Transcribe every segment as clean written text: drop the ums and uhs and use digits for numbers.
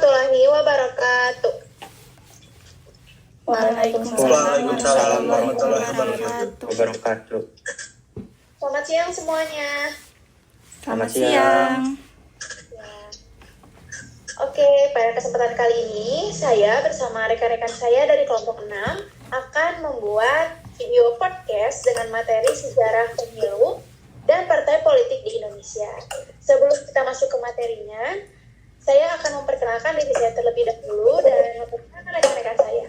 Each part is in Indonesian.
warahmatullahi wabarakatuh. Waalaikumsalam warahmatullahi wabarakatuh. Selamat siang semuanya. Selamat siang. Ya. Oke, pada kesempatan kali ini saya bersama rekan-rekan saya dari kelompok 6 akan membuat video podcast dengan materi sejarah pemilu dan partai politik di Indonesia. Sebelum kita masuk ke materinya, saya akan memperkenalkan diri saya terlebih dahulu dan memperkenalkan rekan-rekan saya.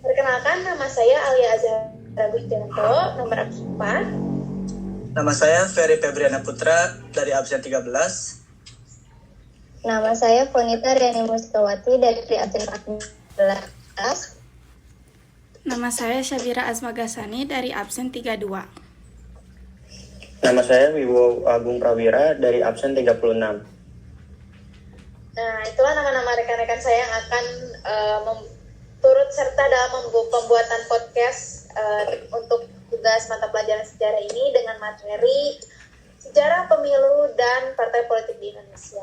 Perkenalkan, nama saya Alia Azhara Gustianto, nomor absen 4. Nama saya Ferry Febriana Putra dari absen 13. Nama saya Fonita Riani Muskawati dari absen 14. Nama saya Syabira Azmagasani dari absen 32. Nama saya Wibowo Agung Prawira dari absen 36. Nah, itulah nama-nama rekan-rekan saya yang akan turut serta dalam pembuatan podcast untuk tugas mata pelajaran sejarah ini dengan materi sejarah pemilu dan partai politik di Indonesia.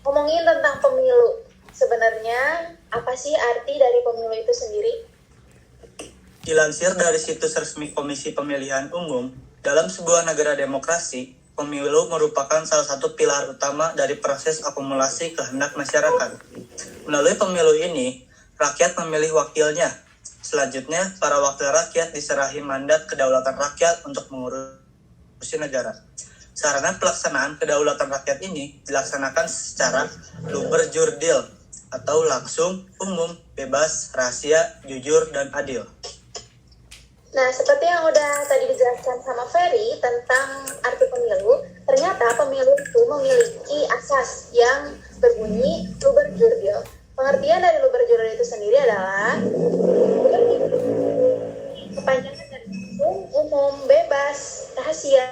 Ngomongin tentang pemilu, sebenarnya apa sih arti dari pemilu itu sendiri? Dilansir dari situs resmi Komisi Pemilihan Umum, dalam sebuah negara demokrasi, pemilu merupakan salah satu pilar utama dari proses akumulasi kehendak masyarakat. Melalui pemilu ini, rakyat memilih wakilnya. Selanjutnya, para wakil rakyat diserahi mandat kedaulatan rakyat untuk mengurusi negara. Sarana pelaksanaan kedaulatan rakyat ini dilaksanakan secara luber jurdil atau langsung, umum, bebas, rahasia, jujur, dan adil. Nah, seperti yang udah tadi dijelaskan sama Ferry tentang arti pemilu, ternyata pemilu itu memiliki asas yang berbunyi luber jurdil. Pengertian dari luber jurdil itu sendiri adalah kepanjangan dari langsung, umum, bebas, rahasia,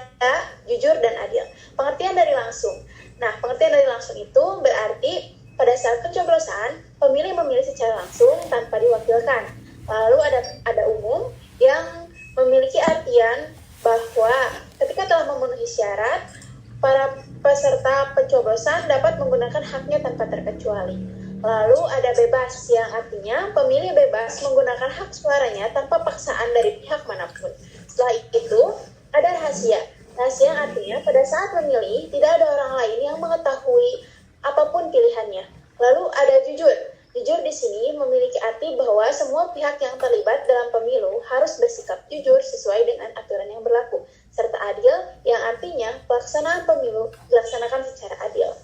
jujur, dan adil. Pengertian dari langsung. Nah, pengertian dari langsung itu berarti pada saat pencoblosan, pemilih memilih secara langsung tanpa diwakilkan. Lalu ada umum yang memiliki artian bahwa ketika telah memenuhi syarat, para peserta pencoblosan dapat menggunakan haknya tanpa terkecuali. Lalu ada bebas yang artinya pemilih bebas menggunakan hak suaranya tanpa paksaan dari pihak manapun. Setelah itu ada rahasia. Rahasia yang artinya pada saat memilih tidak ada orang lain yang mengetahui apapun pilihannya. Lalu ada jujur. Jujur di sini memiliki arti bahwa semua pihak yang terlibat dalam pemilu harus bersikap jujur sesuai dengan aturan yang berlaku, serta adil yang artinya pelaksanaan pemilu dilaksanakan secara adil.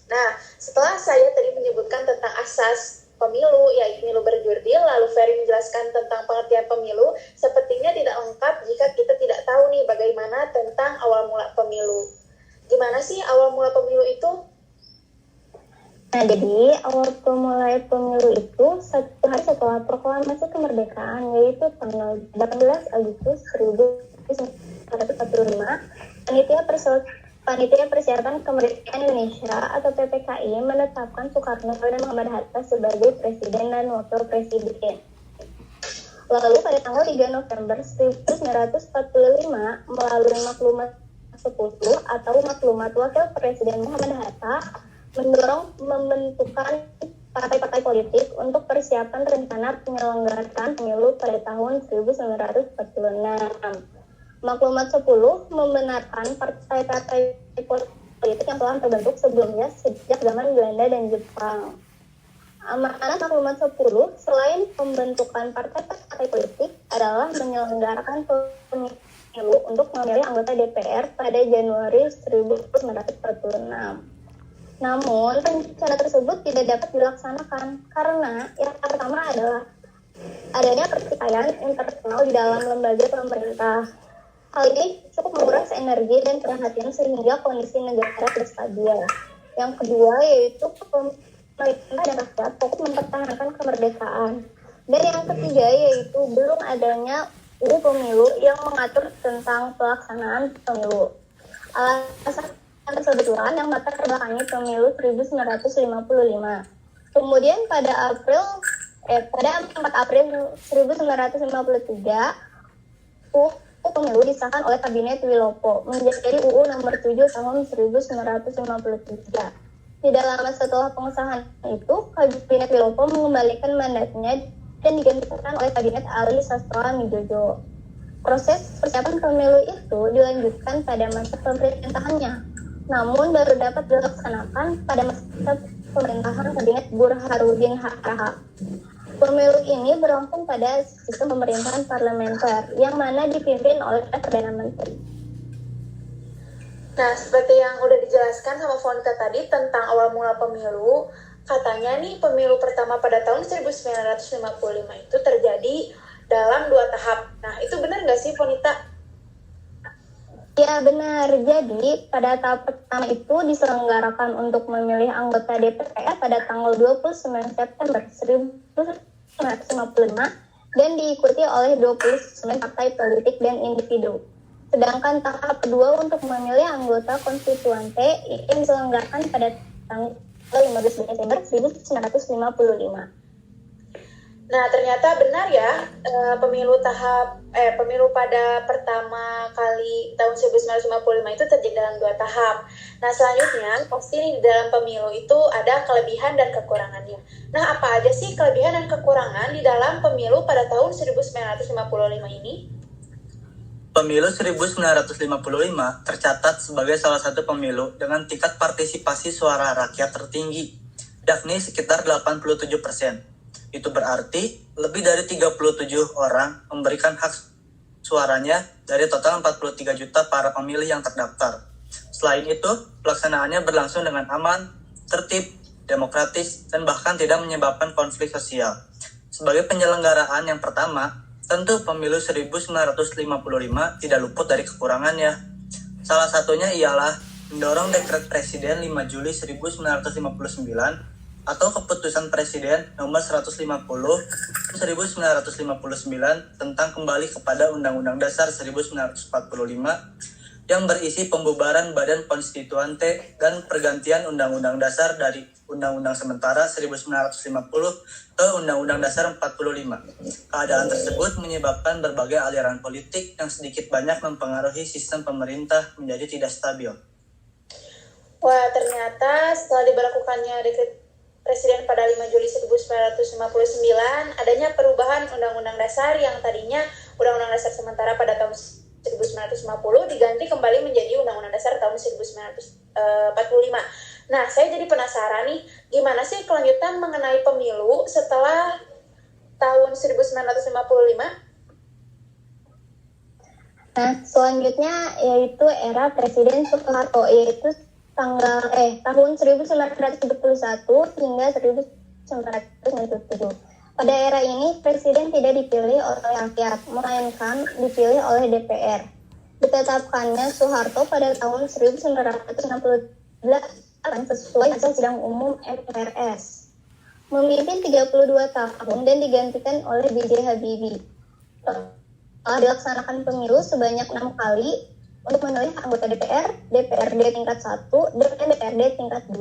Nah, setelah saya tadi menyebutkan tentang asas pemilu, yaitu pemilu berjurdil, lalu Ferry menjelaskan tentang pengertian pemilu, sepertinya tidak lengkap jika kita tidak tahu nih bagaimana tentang awal mula pemilu. Gimana sih awal mula pemilu itu? Nah, jadi awal mulai pemilu itu satu hari setelah proklamasi kemerdekaan, yaitu tanggal 18 Agustus 1945, Panitia Persiapan Kemerdekaan Indonesia atau PPKI menetapkan Soekarno dan Muhammad Hatta sebagai Presiden dan Wakil Presiden. Lalu pada tanggal 3 November 1945 melalui Maklumat 10 atau Maklumat Wakil Presiden Muhammad Hatta mendorong pembentukan partai-partai politik untuk persiapan rencana penyelenggaraan pemilu pada tahun 1946. Maklumat 10 membenarkan partai-partai politik yang telah terbentuk sebelumnya sejak zaman Belanda dan Jepang. Amanat Maklumat 10 selain pembentukan partai-partai politik adalah menyelenggarakan pemilu untuk memilih anggota DPR pada Januari 1946. Namun, rencana tersebut tidak dapat dilaksanakan karena yang pertama adalah adanya pertikaian internal di dalam lembaga pemerintah. Hal ini cukup menguras energi dan perhatian sehingga kondisi negara tidak stabil. Yang kedua yaitu pemerintah dan rakyat fokus mempertahankan kemerdekaan. Dan yang ketiga yaitu belum adanya UU Pemilu yang mengatur tentang pelaksanaan pemilu. Alasan kebetulan yang latar belakangi pemilu 1955. Kemudian pada 4 April 1953, UU Pemilu disahkan oleh Kabinet Wilopo menjadi UU nomor 7 tahun 1953. Tidak lama setelah pengesahan itu, Kabinet Wilopo mengembalikan mandatnya dan digantikan oleh Kabinet Ali Sastroa Mijojo. Proses persiapan pemilu itu dilanjutkan pada masa pemerintahannya, namun baru dapat dilaksanakan pada masa pemerintahan Kabinet Burhanuddin Harahap. Pemilu ini berlangsung pada sistem pemerintahan parlementer yang mana dipimpin oleh Perdana Menteri. Nah, seperti yang udah dijelaskan sama Fonita tadi tentang awal mula pemilu, katanya nih pemilu pertama pada tahun 1955 itu terjadi dalam 2 tahap. Nah, itu benar nggak sih, Fonita? Ya benar, jadi pada tahap pertama itu diselenggarakan untuk memilih anggota DPR pada tanggal 29 September 1955 dan diikuti oleh 29 partai politik dan individu. Sedangkan tahap kedua untuk memilih anggota konstituante yang diselenggarakan pada tanggal 15 Desember 1955. Nah, ternyata benar ya, pemilu pada pertama kali tahun 1955 itu terjadi dalam 2 tahap. Nah, selanjutnya pasti di dalam pemilu itu ada kelebihan dan kekurangannya. Nah, apa aja sih kelebihan dan kekurangan di dalam pemilu pada tahun 1955 ini? Pemilu 1955 tercatat sebagai salah satu pemilu dengan tingkat partisipasi suara rakyat tertinggi, yakni sekitar 87%. Itu berarti lebih dari 37 orang memberikan hak suaranya dari total 43 juta para pemilih yang terdaftar. Selain itu, pelaksanaannya berlangsung dengan aman, tertib, demokratis, dan bahkan tidak menyebabkan konflik sosial. Sebagai penyelenggaraan yang pertama, tentu pemilu 1955 tidak luput dari kekurangannya. Salah satunya ialah mendorong dekret Presiden 5 Juli 1959 atau Keputusan Presiden nomor 150 1959 tentang kembali kepada Undang-Undang Dasar 1945 yang berisi pembubaran Badan Konstituante dan pergantian Undang-Undang Dasar dari Undang-Undang Sementara 1950 ke Undang-Undang Dasar 45. Keadaan tersebut menyebabkan berbagai aliran politik yang sedikit banyak mempengaruhi sistem pemerintah menjadi tidak stabil. Wah, ternyata setelah diberlakukannya dekret Presiden pada 5 Juli 1959, adanya perubahan Undang-Undang Dasar yang tadinya Undang-Undang Dasar sementara pada tahun 1950 diganti kembali menjadi Undang-Undang Dasar tahun 1945. Nah, saya jadi penasaran nih, gimana sih kelanjutan mengenai pemilu setelah tahun 1955? Nah, selanjutnya yaitu era Presiden Soeharto, yaitu tahun 1971 hingga 1997. Pada era ini, Presiden tidak dipilih oleh rakyat, melainkan dipilih oleh DPR. Ditetapkannya Soeharto pada tahun 1968 sesuai hasil sidang umum MPRS. Memimpin 32 tahun dan digantikan oleh B.J. Habibie. Telah dilaksanakan pemilu sebanyak 6 kali untuk memilih anggota DPR, DPRD tingkat 1, dan DPRD tingkat 2.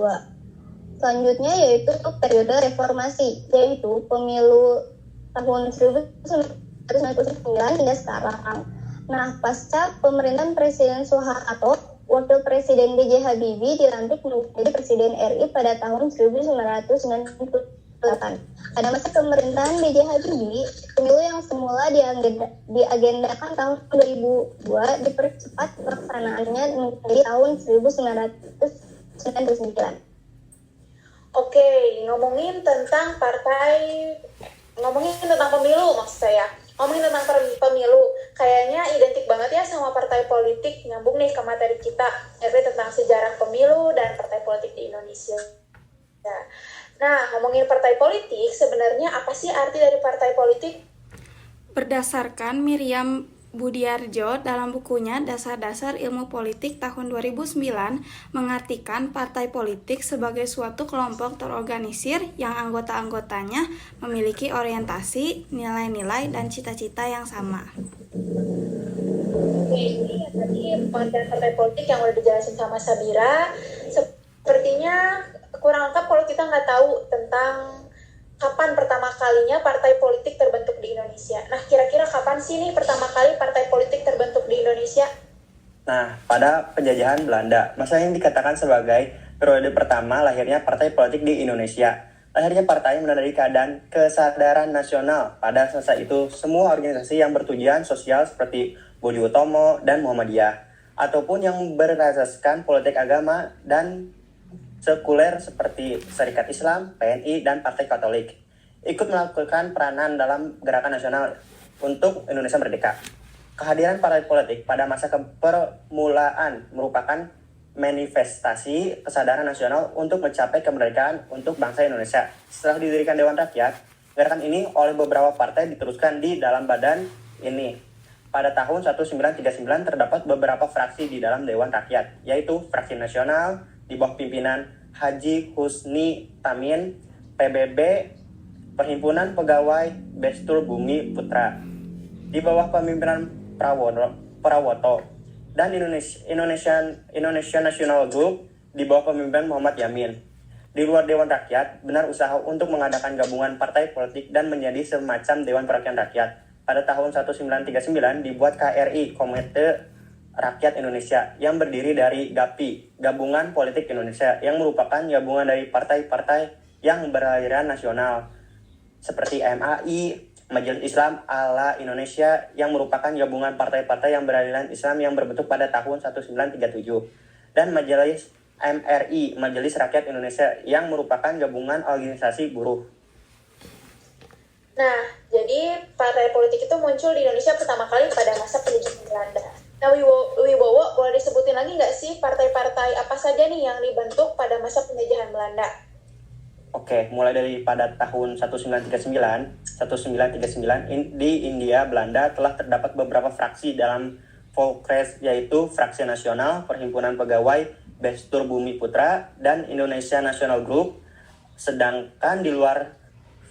Selanjutnya yaitu periode reformasi, yaitu pemilu tahun 1999 hingga sekarang. Nah, pasca pemerintahan Presiden Soeharto, Wakil Presiden B.J. Habibie dilantik menjadi Presiden RI pada tahun 1998. Pada masa pemerintahan B.J. Habibie, pemilu yang semula diagendakan tahun 2002 dipercepat pelaksanaannya menjadi tahun 1999. Oke, ngomongin tentang pemilu maksud saya. Ngomongin tentang pemilu, kayaknya identik banget ya sama partai politik, nyambung nih ke materi kita, yaitu tentang sejarah pemilu dan partai politik di Indonesia. Nah, ngomongin partai politik, sebenarnya apa sih arti dari partai politik? Berdasarkan Miriam Budiarjo dalam bukunya Dasar-Dasar Ilmu Politik tahun 2009 mengartikan partai politik sebagai suatu kelompok terorganisir yang anggota-anggotanya memiliki orientasi, nilai-nilai, dan cita-cita yang sama. Oke, ini tadi pengertian partai politik yang udah dijelasin sama Sabira. Sepertinya kurang lengkap kalau kita nggak tahu tentang kapan pertama kalinya partai politik terbentuk di Indonesia. Nah, kira-kira kapan sih nih pertama kali partai politik terbentuk di Indonesia? Nah, pada penjajahan Belanda, masa yang dikatakan sebagai Periode pertama lahirnya partai politik di Indonesia. Lahirnya partai menandai keadaan kesadaran nasional. Pada masa itu, semua organisasi yang bertujuan sosial seperti Budi Utomo dan Muhammadiyah, ataupun yang berasaskan politik agama dan sekuler seperti Serikat Islam, PNI, dan Partai Katolik, ikut melakukan peranan dalam gerakan nasional untuk Indonesia Merdeka. Kehadiran partai politik pada masa permulaan merupakan manifestasi kesadaran nasional untuk mencapai kemerdekaan untuk bangsa Indonesia. Setelah didirikan Dewan Rakyat, gerakan ini oleh beberapa partai diteruskan di dalam badan ini. Pada tahun 1939 terdapat beberapa fraksi di dalam Dewan Rakyat, yaitu Fraksi Nasional di bawah pimpinan Haji Husni Tamin, PBB, Perhimpunan Pegawai Bestur Bumi Putra, di bawah pemimpinan Prawoto, dan Indonesia National Group di bawah pemimpinan Muhammad Yamin. Di luar Dewan Rakyat, benar usaha untuk mengadakan gabungan partai politik dan menjadi semacam Dewan Perwakilan Rakyat. Pada tahun 1939 dibuat KRI, Komite Rakyat Indonesia, yang berdiri dari GAPI, Gabungan Politik Indonesia, yang merupakan gabungan dari partai-partai yang beraliran nasional, seperti MAI, Majelis Islam ala Indonesia, yang merupakan gabungan partai-partai yang beraliran Islam yang berbentuk pada tahun 1937, dan Majelis MRI, Majelis Rakyat Indonesia, yang merupakan gabungan organisasi buruh. Nah, jadi partai politik itu muncul di Indonesia pertama kali pada masa penjajahan Belanda. Nah, Wibowo, boleh disebutin lagi nggak sih partai-partai apa saja nih yang dibentuk pada masa penjajahan Belanda? Oke, mulai dari pada tahun 1939 di India Belanda telah terdapat beberapa fraksi dalam Volkres, yaitu Fraksi Nasional, Perhimpunan Pegawai Bestur Bumi Putra, dan Indonesia National Group. Sedangkan di luar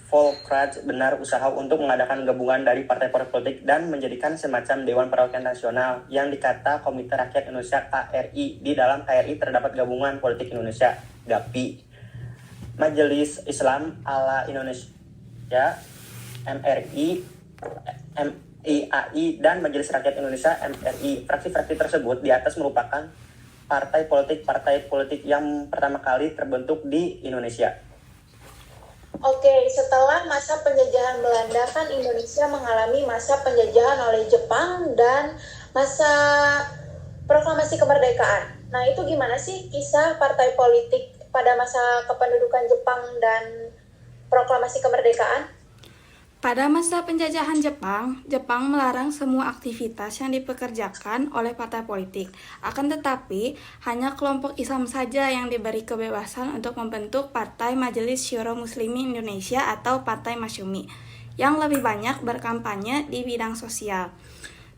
Volkres benar usaha untuk mengadakan gabungan dari partai-partai politik dan menjadikan semacam Dewan Perwakilan Nasional yang dikata Komite Rakyat Indonesia KRI. Di dalam KRI terdapat gabungan politik Indonesia, GAPI, Majelis Islam ala Indonesia, MRI, MIAI, dan Majelis Rakyat Indonesia, MRI. Fraksi-fraksi tersebut di atas merupakan partai politik yang pertama kali terbentuk di Indonesia. Oke, setelah masa penjajahan Belanda kan Indonesia mengalami masa penjajahan oleh Jepang dan masa proklamasi kemerdekaan. Nah, itu gimana sih kisah partai politik pada masa kependudukan Jepang dan proklamasi kemerdekaan? Pada masa penjajahan Jepang melarang semua aktivitas yang dipekerjakan oleh partai politik. Akan tetapi, hanya kelompok Islam saja yang diberi kebebasan untuk membentuk Partai Majelis Syuro Muslimin Indonesia atau Partai Masyumi, yang lebih banyak berkampanye di bidang sosial.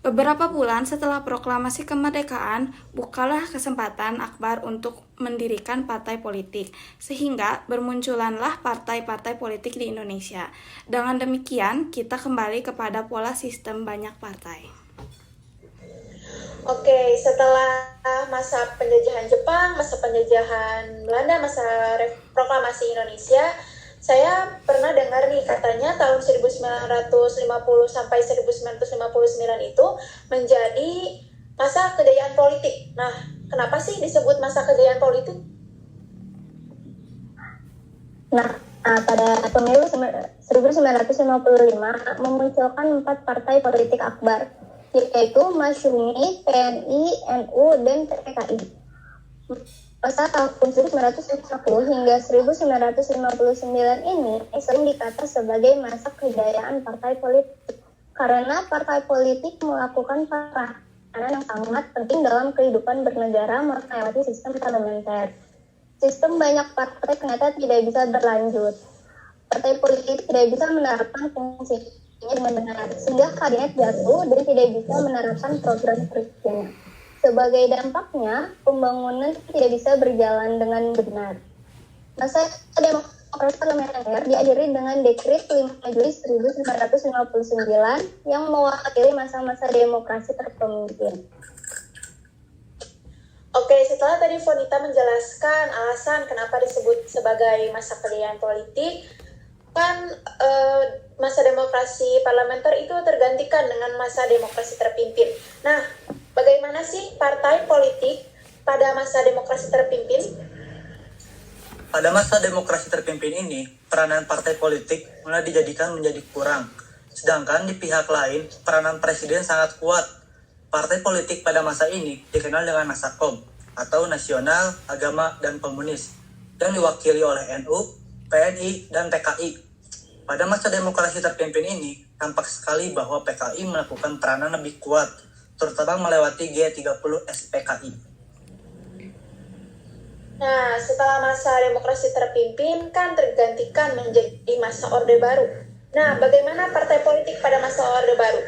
Beberapa bulan setelah proklamasi kemerdekaan, bukalah kesempatan Akbar untuk mendirikan partai politik, sehingga bermunculanlah partai-partai politik di Indonesia. Dengan demikian, kita kembali kepada pola sistem banyak partai. Oke, setelah masa penjajahan Jepang, masa penjajahan Belanda, masa proklamasi Indonesia, saya pernah dengar nih katanya tahun 1950 sampai 1959 itu menjadi masa kejayaan politik. Nah, kenapa sih disebut masa kejayaan politik? Nah, pada pemilu 1955 memunculkan 4 partai politik akbar, yaitu Masyumi, PNI, NU, dan PKI. Masa tahun 1950 hingga 1959 ini sering dikata sebagai masa kejayaan partai politik karena partai politik melakukan peranan yang sangat penting dalam kehidupan bernegara melewati sistem parlementer. Sistem banyak partai ternyata tidak bisa berlanjut. Partai politik tidak bisa menerapkan fungsinya dengan benar, sehingga kabinet jatuh dan tidak bisa menerapkan program kerjanya. Sebagai dampaknya, pembangunan tidak bisa berjalan dengan benar. Masa demokrasi parlementer diakhiri dengan Dekret 5 Juli 1959 yang mewakili masa-masa demokrasi terpemimpin. Oke, setelah tadi Fonita menjelaskan alasan kenapa disebut sebagai masa kejayaan politik, kan masa demokrasi parlementer itu tergantikan dengan masa demokrasi terpimpin. Nah, bagaimana sih partai politik pada masa demokrasi terpimpin? Pada masa demokrasi terpimpin ini, peranan partai politik mulai dijadikan menjadi kurang. Sedangkan di pihak lain, peranan presiden sangat kuat. Partai politik pada masa ini dikenal dengan Nasakom, atau Nasional, Agama, dan Komunis, yang diwakili oleh NU, PNI, dan PKI. Pada masa demokrasi terpimpin ini, tampak sekali bahwa PKI melakukan peranan lebih kuat, terutama melewati G30 SPKI. Nah, setelah masa demokrasi terpimpin kan tergantikan menjadi masa Orde Baru. Nah, bagaimana partai politik pada masa Orde Baru?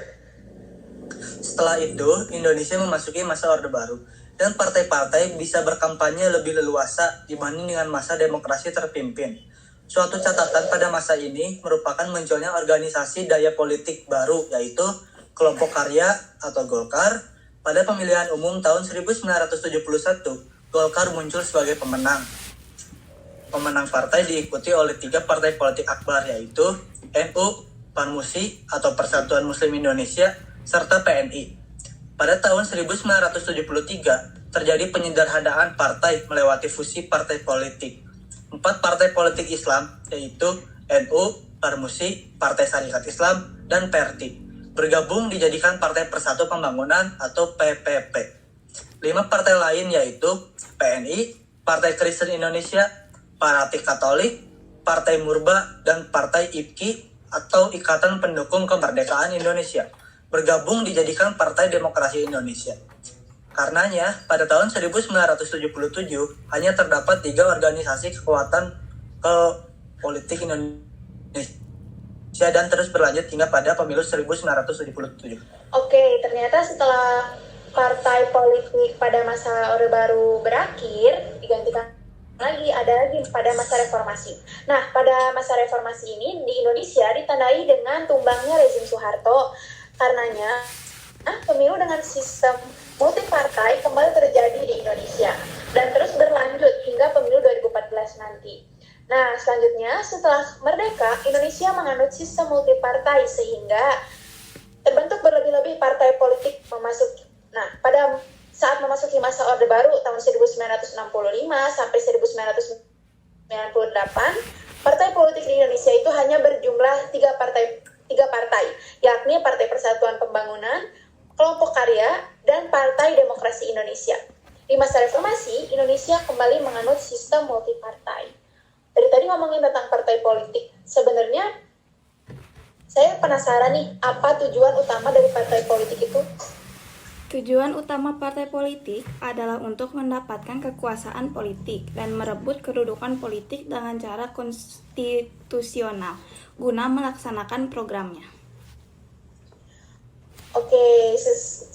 Setelah itu, Indonesia memasuki masa Orde Baru, dan partai-partai bisa berkampanye lebih leluasa dibanding dengan masa demokrasi terpimpin. Suatu catatan pada masa ini merupakan munculnya organisasi daya politik baru, yaitu Kelompok Karya atau Golkar. Pada pemilihan umum tahun 1971, Golkar muncul sebagai pemenang. Pemenang partai diikuti oleh 3 partai politik akbar, yaitu NU, Parmusi atau Persatuan Muslim Indonesia, serta PNI. Pada tahun 1973, terjadi penyederhanaan partai melewati fusi partai politik. 4 partai politik Islam, yaitu NU, Parmusi, Partai Sarekat Islam, dan PRT, bergabung dijadikan Partai Persatu Pembangunan atau PPP. 5 partai lain yaitu PNI, Partai Kristen Indonesia, Partai Katolik, Partai Murba, dan Partai IPKI atau Ikatan Pendukung Kemerdekaan Indonesia bergabung dijadikan Partai Demokrasi Indonesia. Karenanya, pada tahun 1977 hanya terdapat 3 organisasi kekuatan politik Indonesia dan terus berlanjut hingga pada pemilu 1977. Oke, ternyata setelah partai politik pada masa Orde Baru berakhir, digantikan ada lagi pada masa reformasi. Nah, pada masa reformasi ini di Indonesia ditandai dengan tumbangnya rezim Soeharto. Karenanya, pemilu dengan sistem multipartai kembali terjadi di Indonesia dan terus berlanjut hingga pemilu 2014 nanti. Nah, selanjutnya setelah merdeka, Indonesia menganut sistem multipartai sehingga terbentuk berlebih-lebih partai politik memasuki. Nah, pada saat memasuki masa Orde Baru tahun 1965 sampai 1998, partai politik di Indonesia itu hanya berjumlah 3 partai, yakni Partai Persatuan Pembangunan, Kelompok Karya, dan Partai Demokrasi Indonesia. Di masa reformasi, Indonesia kembali menganut sistem multipartai. Dari tadi ngomongin tentang partai politik, sebenarnya saya penasaran nih, apa tujuan utama dari partai politik itu? Tujuan utama partai politik adalah untuk mendapatkan kekuasaan politik dan merebut kedudukan politik dengan cara konstitusional guna melaksanakan programnya. Oke,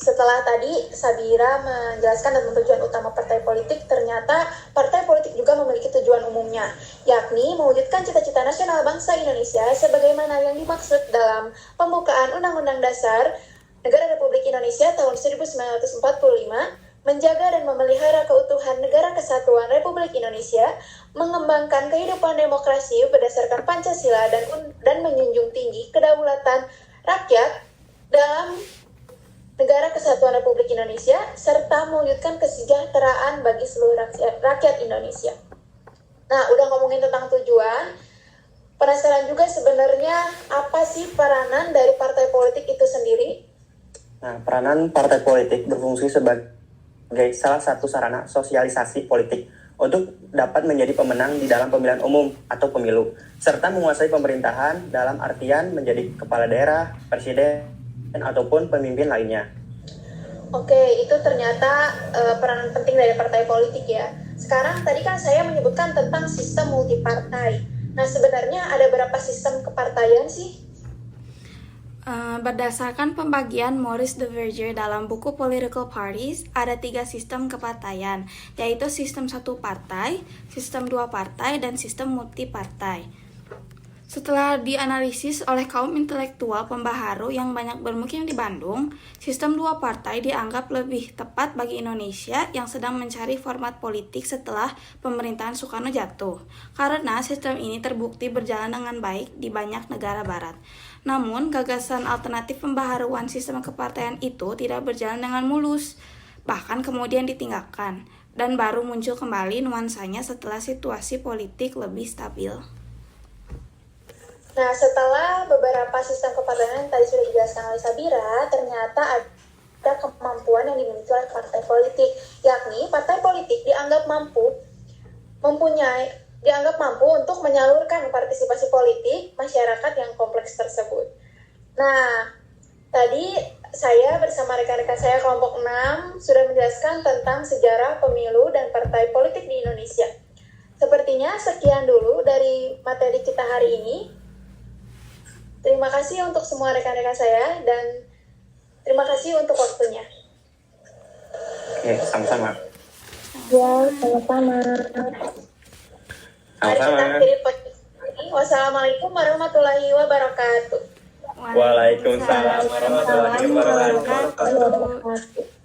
setelah tadi Sabira menjelaskan tentang tujuan utama partai politik, ternyata partai politik juga memiliki tujuan umumnya, yakni mewujudkan cita-cita nasional bangsa Indonesia sebagaimana yang dimaksud dalam pembukaan Undang-Undang Dasar Negara Republik Indonesia tahun 1945, menjaga dan memelihara keutuhan Negara Kesatuan Republik Indonesia, mengembangkan kehidupan demokrasi berdasarkan Pancasila dan menjunjung tinggi kedaulatan rakyat dalam Negara Kesatuan Republik Indonesia, serta mewujudkan kesejahteraan bagi seluruh rakyat Indonesia. Nah, udah ngomongin tentang tujuan, penasaran juga sebenarnya apa sih peranan dari partai politik itu sendiri? Nah, peranan partai politik berfungsi sebagai salah satu sarana sosialisasi politik untuk dapat menjadi pemenang di dalam pemilihan umum atau pemilu, serta menguasai pemerintahan dalam artian menjadi kepala daerah, presiden, ataupun pemimpin lainnya. Oke, itu ternyata peranan penting dari partai politik ya. Sekarang tadi kan saya menyebutkan tentang sistem multipartai. Nah, sebenarnya ada berapa sistem kepartaian sih? Berdasarkan pembagian Maurice de Verger dalam buku Political Parties, ada 3 sistem kepartaian, yaitu sistem 1 partai, sistem 2 partai, dan sistem multipartai. Setelah dianalisis oleh kaum intelektual pembaharu yang banyak bermukim di Bandung, sistem 2 partai dianggap lebih tepat bagi Indonesia yang sedang mencari format politik setelah pemerintahan Soekarno jatuh, karena sistem ini terbukti berjalan dengan baik di banyak negara barat. Namun, gagasan alternatif pembaharuan sistem kepartaian itu tidak berjalan dengan mulus, bahkan kemudian ditinggalkan. dan baru muncul kembali nuansanya setelah situasi politik lebih stabil. Nah, setelah beberapa sistem kepartaian yang tadi sudah dijelaskan oleh Sabira, ternyata ada kemampuan yang dimiliki oleh partai politik, yakni partai politik dianggap mampu untuk menyalurkan partisipasi politik masyarakat yang kompleks tersebut. Nah, tadi saya bersama rekan-rekan saya kelompok 6 sudah menjelaskan tentang sejarah pemilu dan partai politik di Indonesia. Sepertinya sekian dulu dari materi kita hari ini. Terima kasih untuk semua rekan-rekan saya dan terima kasih untuk waktunya. Oke, sama-sama. Ya, sama-sama. Mari kita akhiri podcast ini. Wassalamualaikum warahmatullahi wabarakatuh. Waalaikumsalam warahmatullahi wabarakatuh. wabarakatuh.